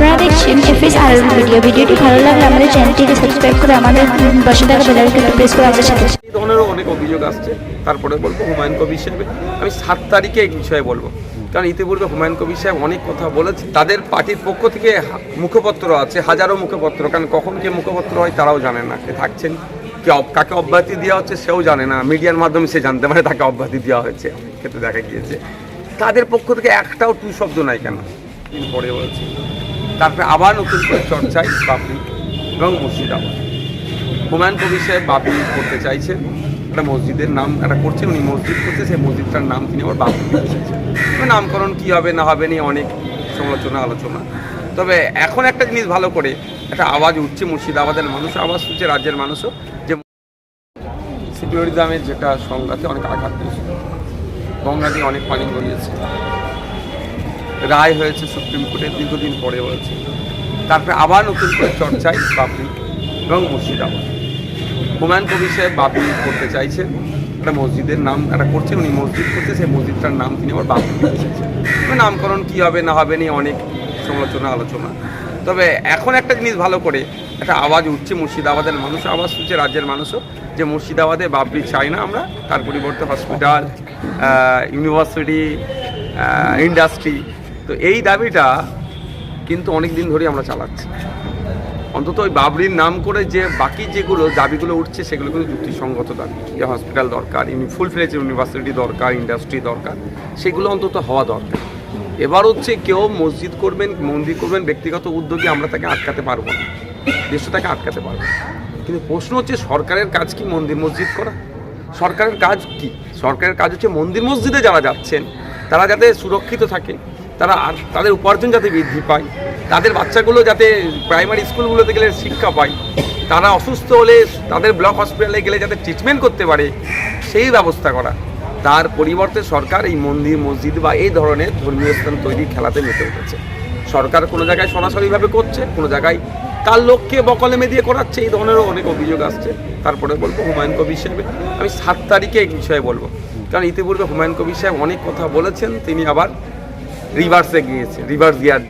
আপনারা দেখছেন এফএস আর ভিডিও। ভিডিওটি ভালো লাগলে আমাদের চ্যানেলটিকে সাবস্ক্রাইব করে আমাদের পাশে থাকা বেল আইকনটি প্রেস করে আমাদের সাথে। এই ধরনেরও অনেক অভিযোগ আসছে। তারপরে বলবো হুমায়ুন কবির সাহেব, আমি 7 তারিখে এই বিষয়ে বলবো, কারণ ইতিপূর্বে হুমায়ুন কবির সাহেব অনেক কথা বলেছে। তাদের পার্টির পক্ষ থেকে মুখপত্র আছে, হাজারো মুখপত্র, কারণ কখন কে মুখপত্র হয় তারাও জানে না, কে থাকছেন, কাকে অব্যাহতি দেওয়া হচ্ছে সেও জানে না, মিডিয়ার মাধ্যমে সে জানতে পারে তাকে অব্যাহতি দেওয়া হয়েছে, ক্ষেত্রে দেখা গিয়েছে। তাদের পক্ষ থেকে একটাও টু শব্দ নাই কেন পরে বলছি। তারপরে আবার নতুন করে চর্চায় বাবরি এবং মুর্শিদাবাদ। হুমায়ুন কবির সাহেব বাবরি করতে চাইছেন, একটা মসজিদের নাম একটা করছেন, উনি মসজিদ করতে, সেই মসজিদটার নাম তিনি আবার বাবরি দিতে চাইছেন। নামকরণ কী হবে না হবে নিয়ে অনেক সমালোচনা আলোচনা। তবে এখন একটা জিনিস ভালো করে একটা আওয়াজ উঠছে, মুর্শিদাবাদের মানুষ আওয়াজ উঠছে, রাজ্যের মানুষও, যে সিকিউরিটি দামের যেটা সংঘাতে অনেক আঘাত দিয়েছে, গঙ্গা দিয়ে অনেক পানি গড়িয়েছে, রায় হয়েছে সুপ্রিম কোর্টের দীর্ঘদিন পরে বলছে। তারপরে আবার নতুন করে চর্চায় বাবরি এবং মুর্শিদাবাদ। হুমায়ুন কবির সাহেব বাবরি করতে চাইছেন, একটা মসজিদের নাম একটা করছেন, উনি মসজিদ করতে, সেই মসজিদটার নাম তিনি আবার বাবরি দিতে চাইছেন। নামকরণ কী হবে না হবে নিয়ে অনেক সমালোচনা আলোচনা। তবে এখন একটা জিনিস ভালো করে একটা আওয়াজ উঠছে, মুর্শিদাবাদের মানুষ আওয়াজ উঠছে, রাজ্যের মানুষও, যে মুর্শিদাবাদে বাবরি চাই না আমরা, তার পরিবর্তে হসপিটাল, ইউনিভার্সিটি, ইন্ডাস্ট্রি। তো এই দাবিটা কিন্তু অনেক দিন ধরেই আমরা চালাচ্ছি। অন্তত ওই বাবরির নাম করে যে বাকি যেগুলো দাবিগুলো উঠছে সেগুলো কিন্তু যুক্তিসঙ্গত দাবি, যে হসপিটাল দরকার, ফুল ফ্লেজ ইউনিভার্সিটি দরকার, ইন্ডাস্ট্রি দরকার, সেগুলো অন্তত হওয়া দরকার। এবার হচ্ছে কেউ মসজিদ করবেন, মন্দির করবেন, ব্যক্তিগত উদ্যোগে আমরা তাকে আটকাতে পারবো না, দেশটাকে আটকাতে পারবো না। কিন্তু প্রশ্ন হচ্ছে সরকারের কাজ কি মন্দির মসজিদ করা? সরকারের কাজ কি? সরকারের কাজ হচ্ছে মন্দির মসজিদে যারা যাচ্ছেন তারা যাতে সুরক্ষিত থাকে, তারা আর তাদের উপার্জন যাতে বৃদ্ধি পায়, তাদের বাচ্চাগুলো যাতে প্রাইমারি স্কুলগুলোতে গেলে শিক্ষা পায়, তারা অসুস্থ হলে তাদের ব্লক হসপিটালে গেলে যাতে ট্রিটমেন্ট করতে পারে, সেই ব্যবস্থা করা। তার পরিবর্তে সরকার এই মন্দির মসজিদ বা এই ধরনের ধর্মীয় স্থান তৈরির খেলাতে মেতে উঠেছে। সরকার কোনো জায়গায় সরাসরিভাবে করছে, কোনো জায়গায় তার লোককে বকলেমে দিয়ে করাচ্ছে। এই ধরনেরও অনেক অভিযোগ আসছে। তারপরে বলবো হুমায়ুন কবির সাহেব, আমি 7 তারিখে এই বিষয়ে বলবো, কারণ ইতিপূর্বে হুমায়ুন কবির সাহেব অনেক কথা বলেছেন, তিনি আবার রিভার্স গিয়ার